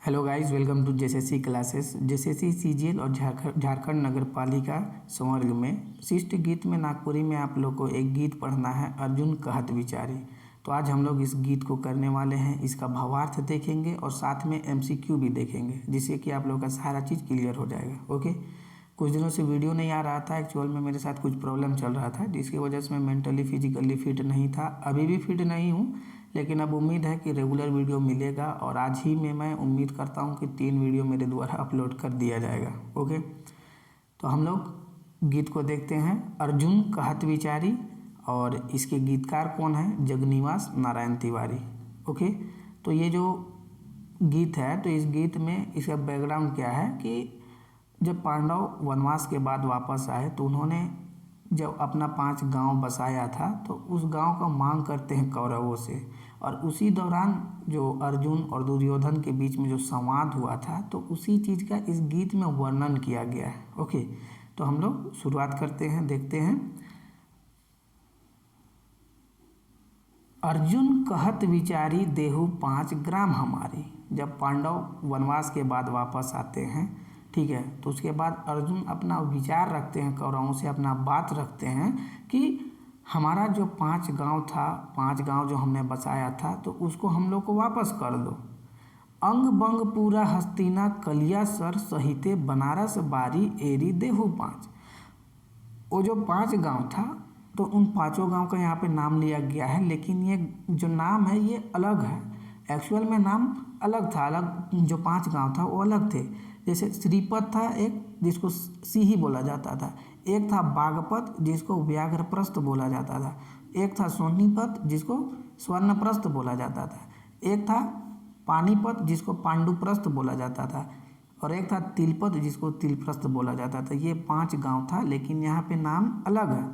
Hello guys, welcome to JSSC classes. JSSC CGL और झारखंड नगर पालिका संवर्ग में शिष्ट गीत में नागपुरी में आप लोग को एक गीत पढ़ना है, अर्जुन कहत विचारी। तो आज हम लोग इस गीत को करने वाले हैं, इसका भावार्थ देखेंगे और साथ में एमसीक्यू भी देखेंगे, जिससे कि आप लोग का सारा चीज़ क्लियर हो जाएगा। ओके, कुछ दिनों से वीडियो नहीं आ रहा था, एक्चुअल में मेरे साथ कुछ प्रॉब्लम चल रहा था, जिसकी वजह से मैं मेंटली फिजिकली फिट नहीं था। अभी भी फिट नहीं हूँ, लेकिन अब उम्मीद है कि रेगुलर वीडियो मिलेगा और आज ही में मैं उम्मीद करता हूँ कि 3 वीडियो मेरे द्वारा अपलोड कर दिया जाएगा। ओके, तो हम लोग गीत को देखते हैं, अर्जुन कहत विचारी। और इसके गीतकार कौन है? जगनिवास नारायण तिवारी। ओके, तो ये जो गीत है, तो इस गीत में इसका बैकग्राउंड क्या है कि जब पांडव वनवास के बाद वापस आए तो उन्होंने जब अपना 5 गांव बसाया था, तो उस गांव का मांग करते हैं कौरवों से। और उसी दौरान जो अर्जुन और दुर्योधन के बीच में जो संवाद हुआ था, तो उसी चीज़ का इस गीत में वर्णन किया गया है। ओके, तो हम लोग शुरुआत करते हैं, देखते हैं। अर्जुन कहत विचारी देहु 5 ग्राम हमारी। जब पांडव वनवास के बाद वापस आते हैं, ठीक है, तो उसके बाद अर्जुन अपना विचार रखते हैं, कौरवों से अपना बात रखते हैं कि हमारा जो 5 गांव था, 5 गांव जो हमने बसाया था, तो उसको हम लोग को वापस कर दो। अंग बंग पूरा हस्तिना कलिया सर सहिते बनारस बारी एरी देहु 5। वो जो 5 गांव था, तो उन 5 गांव का यहाँ पे नाम लिया गया है, लेकिन ये जो नाम है ये अलग है। एक्चुअल में नाम अलग था, अलग जो 5 गांव था वो अलग थे। जैसे श्रीपत था एक, जिसको सिही बोला जाता था। एक था बागपत, जिसको व्याघ्रप्रस्थ बोला जाता था। एक था सोनीपत, जिसको स्वर्णप्रस्थ बोला जाता था। एक था पानीपत, जिसको पांडुप्रस्थ बोला जाता था। और एक था तिलपत, जिसको तिलप्रस्थ बोला जाता था। ये 5 गांव था, लेकिन यहाँ पे नाम अलग है।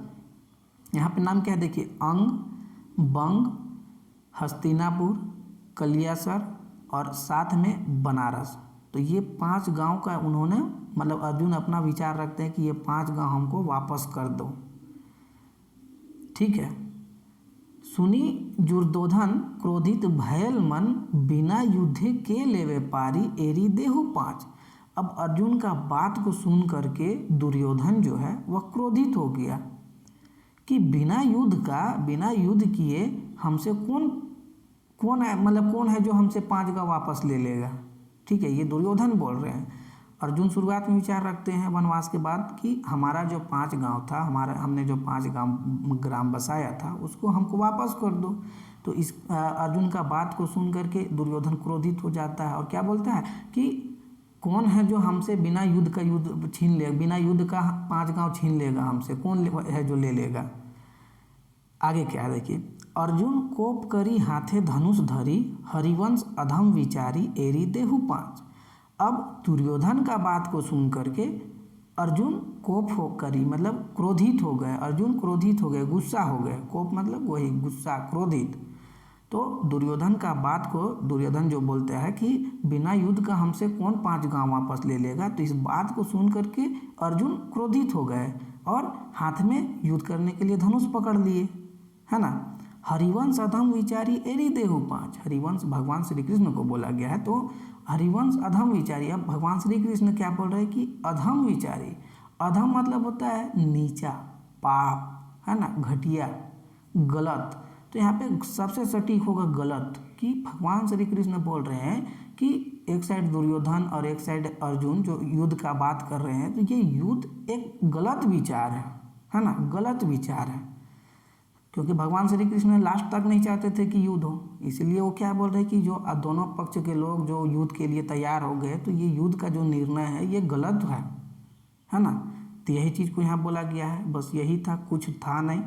यहाँ पे नाम क्या है देखिए, अंग, बंग, हस्तिनापुर, कलियासर और साथ में बनारस। तो ये 5 गांव का उन्होंने, मतलब अर्जुन अपना विचार रखते हैं कि ये 5 गांव हमको वापस कर दो। ठीक है। सुनी दुर्योधन क्रोधित भयल मन, बिना युद्धे के लेवे पारी एरी देहु 5। अब अर्जुन का बात को सुन करके दुर्योधन जो है वह क्रोधित हो गया कि बिना युद्ध किए हमसे कौन है, मतलब कौन है जो हमसे 5 गांव वापस ले लेगा। ठीक है, ये दुर्योधन बोल रहे हैं। अर्जुन शुरुआत में विचार रखते हैं वनवास के बाद कि हमारा जो 5 गांव था, हमने जो 5 ग्राम बसाया था, उसको हमको वापस कर दो। तो इस अर्जुन का बात को सुन करके दुर्योधन क्रोधित हो जाता है और क्या बोलता है कि कौन है जो हमसे बिना युद्ध छीन लेगा, बिना युद्ध का 5 गांव छीन लेगा हमसे, कौन है जो ले लेगा। आगे क्या देखिए, अर्जुन कोप करी हाथे धनुष धरी, हरिवंश अधम विचारी एरी देहु 5। अब दुर्योधन का बात को सुन करके अर्जुन कोप हो करी, मतलब क्रोधित हो गए। अर्जुन क्रोधित हो गए, गुस्सा हो गए। कोप मतलब वही गुस्सा, क्रोधित। तो दुर्योधन का बात को दुर्योधन जो बोलता है कि बिना युद्ध का हमसे कौन 5 गांव वापस ले लेगा, तो इस बात को सुन करके अर्जुन क्रोधित हो गए और हाथ में युद्ध करने के लिए धनुष पकड़ लिए, है ना। हरिवंश अधम विचारी एरी देहु 5। हरिवंश भगवान श्री कृष्ण को बोला गया है, तो हरिवंश अधम विचारी। अब भगवान श्री कृष्ण क्या बोल रहे हैं कि अधम विचारी। अधम मतलब होता है नीचा, पाप, है ना, घटिया, गलत। तो यहाँ पे सबसे सटीक होगा गलत, कि भगवान श्री कृष्ण बोल रहे हैं कि एक साइड दुर्योधन और एक साइड अर्जुन जो युद्ध का बात कर रहे हैं, तो ये युद्ध एक गलत विचार है ना, गलत विचार है। क्योंकि भगवान श्री कृष्ण लास्ट तक नहीं चाहते थे कि युद्ध हो, इसलिए वो क्या बोल रहे हैं कि जो दोनों पक्ष के लोग जो युद्ध के लिए तैयार हो गए, तो ये युद्ध का जो निर्णय है ये गलत है ना। तो यही चीज़ को यहाँ बोला गया है, बस यही था, कुछ था नहीं,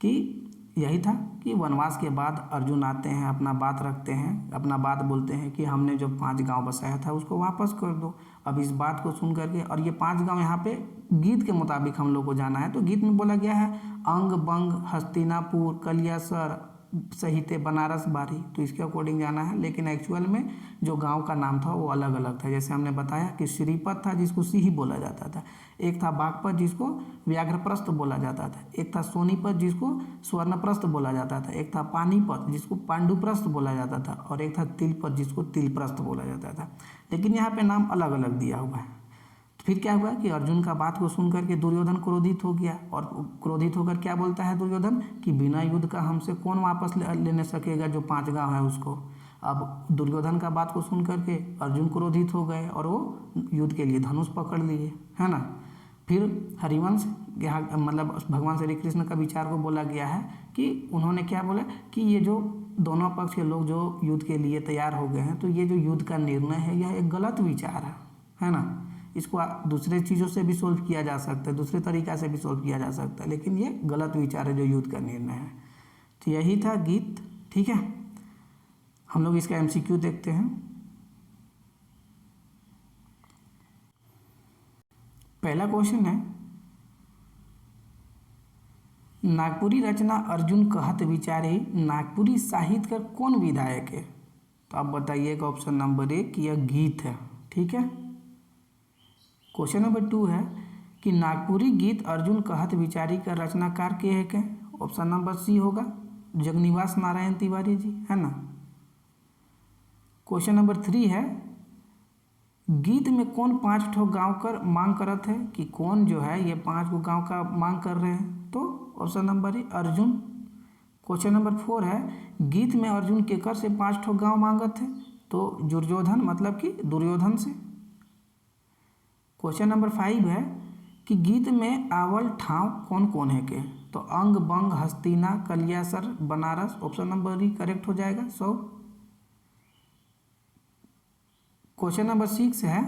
कि यही था कि वनवास के बाद अर्जुन आते हैं, अपना बात रखते हैं, अपना बात बोलते हैं कि हमने जो 5 गांव बसाया था उसको वापस कर दो। अब इस बात को सुन करके, और ये 5 गांव यहाँ पे गीत के मुताबिक हम लोग को जाना है, तो गीत में बोला गया है अंग बंग हस्तिनापुर कलियासर सही थे, बनारस बारी, तो इसके अकॉर्डिंग जाना है। लेकिन एक्चुअल में जो गांव का नाम था वो अलग अलग था। जैसे हमने बताया कि श्रीपत था जिसको सिही बोला जाता था, एक था बागपत जिसको व्याघ्रप्रस्थ बोला जाता था, एक था सोनीपत जिसको स्वर्णप्रस्थ बोला जाता था, एक था पानीपत जिसको पांडुप्रस्थ बोला जाता था, और एक था तिलपत जिसको तिलप्रस्थ बोला जाता था। लेकिन यहाँ पे नाम अलग अलग दिया हुआ है। तो फिर क्या हुआ कि अर्जुन का बात को सुन करके दुर्योधन क्रोधित हो गया, और क्रोधित होकर क्या बोलता है दुर्योधन कि बिना युद्ध का हमसे कौन वापस लेने सकेगा जो 5 गांव है उसको। अब दुर्योधन का बात को सुन करके अर्जुन क्रोधित हो गए और वो युद्ध के लिए धनुष पकड़ लिए, है ना। फिर हरिवंश यहाँ मतलब भगवान श्री कृष्ण का विचार को बोला गया है कि उन्होंने क्या बोला कि ये जो दोनों पक्ष के लोग जो युद्ध के लिए तैयार हो गए हैं, तो ये जो युद्ध का निर्णय है यह एक गलत विचार है ना। इसको दूसरे चीज़ों से भी सोल्व किया जा सकता है, दूसरे तरीक़ा से भी सोल्व किया जा सकता है, लेकिन ये गलत विचार है जो युद्ध का निर्णय है। तो यही था गीत। ठीक है, हम लोग इसका MCQ देखते हैं। पहला क्वेश्चन है, नागपुरी रचना अर्जुन कहत विचारे नागपुरी साहित्य का कौन विधायक है? तो आप बताइएगा ऑप्शन नंबर 1 यह गीत है। ठीक है। क्वेश्चन नंबर 2 है कि नागपुरी गीत अर्जुन कहत विचारी का रचनाकार के है क्या? ऑप्शन नंबर C होगा जगनिवास नारायण तिवारी जी, है ना। क्वेश्चन नंबर 3 है, गीत में कौन 5 ठो गांव कर मांग करत है, कि कौन जो है ये 5 गो गांव का मांग कर रहे हैं? तो option number E Arjun. Question number 4 है, गीत में अर्जुन केकर से 5 ठो गांव मांगत है? तो दुर्योधन मतलब कि दुर्योधन से। क्वेश्चन नंबर 5 है कि गीत में आवल ठाव कौन कौन है के? तो Anga Banga Hastina Kaliyasar Banaras. Option number D correct हो जाएगा 100। क्वेश्चन नंबर 6 है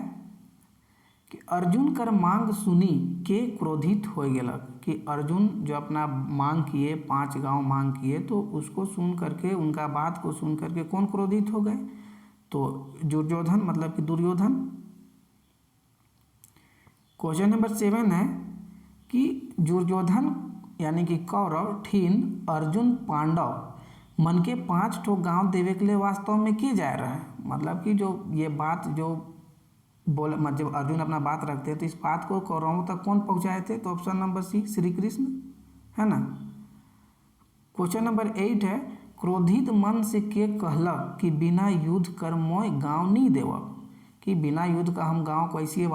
कि अर्जुन कर मांग सुनी के क्रोधित हो गेलक, कि अर्जुन जो अपना मांग किए 5 गांव मांग किए, तो उसको सुन करके उनका बात को सुन करके कौन क्रोधित हो गए? तो दुर्योधन मतलब कि दुर्योधन। क्वेश्चन नंबर 7 है कि दुर्योधन यानी कि कौरव ठीन अर्जुन पांडव मन के 5 ठो गांव देवे के लिए वास्तव में किए जा रहा है। मतलब कि जो ये बात जो बोल जब अर्जुन अपना बात रखते हैं तो इस बात को कौरवों तक कौन पहुंचाए थे? तो option number C Shri Krishna, है ना। क्वेश्चन नंबर 8 है, क्रोधित मन से के कहलक कि बिना युद्ध कर मोय गाँव नहीं देवक, कि बिना युद्ध का हम गांव को ऐसे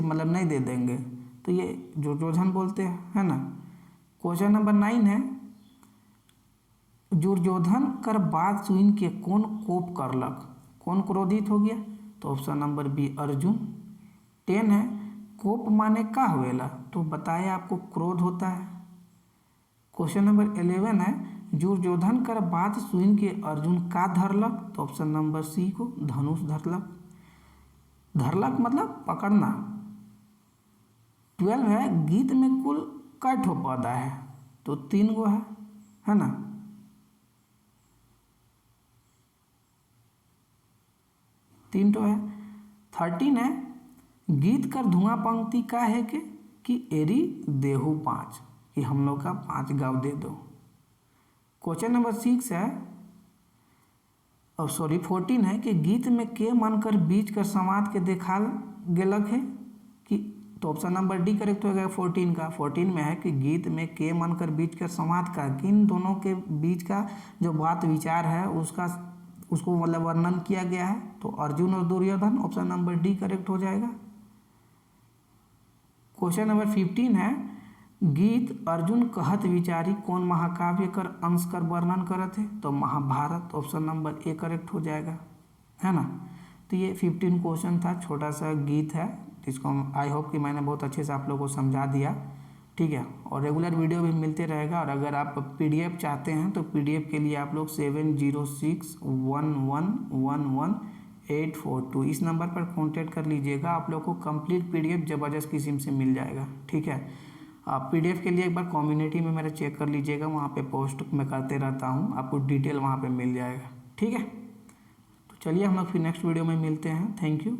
मतलब नहीं दे देंगे। तो ये दुर्योधन बोलते हैं, है ना। क्वेश्चन नंबर 9 है, दुर्योधन कर बात सुन के कौन कोप करलक, कौन क्रोधित हो गया? तो ऑप्शन नंबर B अर्जुन। 10 है, कोप माने का हुएला? तो बताया आपको क्रोध होता है। क्वेश्चन नंबर 11 है, दुर्योधन कर बात सुन के अर्जुन का धरलक? तो ऑप्शन नंबर C को धनुष धरलक। धरलक मतलब पकड़ना। 12 है, गीत में कुल कै ठो पद है? तो 3 गो है ना। तीन तो है। 13 है, गीत कर धुआं पंक्ति का है कि एरी देहु 5, कि हम लोग का 5 गाँव दे दो। क्वेश्चन नंबर 6 है, और 14 है कि गीत में के मन कर बीच कर संवाद के देखाल गेलक है, कि तो ऑप्शन नंबर D करेक्ट हो गया 14 का। 14 में है कि गीत में के मन कर बीच कर संवाद का, किन दोनों के बीच का जो बात विचार है उसको मतलब वर्णन किया गया है। तो अर्जुन और Duryodhan, option number D correct हो जाएगा। क्वेश्चन नंबर 15 है, गीत अर्जुन कहत विचारी कौन महाकाव्य कर अंश कर वर्णन करत है? तो Mahabharat. Option number A correct हो जाएगा, है ना। तो ये 15 क्वेश्चन था, छोटा सा गीत है, जिसको आई होप कि मैंने बहुत अच्छे से आप लोगों को समझा दिया। ठीक है, और रेगुलर वीडियो भी मिलते रहेगा। और अगर आप PDF चाहते हैं तो PDF के लिए आप लोग 7061111842 इस नंबर पर कांटेक्ट कर लीजिएगा। आप लोग को कंप्लीट PDF ज़बरदस्त किस्म से मिल जाएगा। ठीक है, आप PDF के लिए एक बार कम्युनिटी में मेरा चेक कर लीजिएगा, वहाँ पे पोस्ट मैं करते रहता हूँ, आपको डिटेल वहाँ पे मिल जाएगा। ठीक है, तो चलिए हम लोग फिर नेक्स्ट वीडियो में मिलते हैं। Thank you.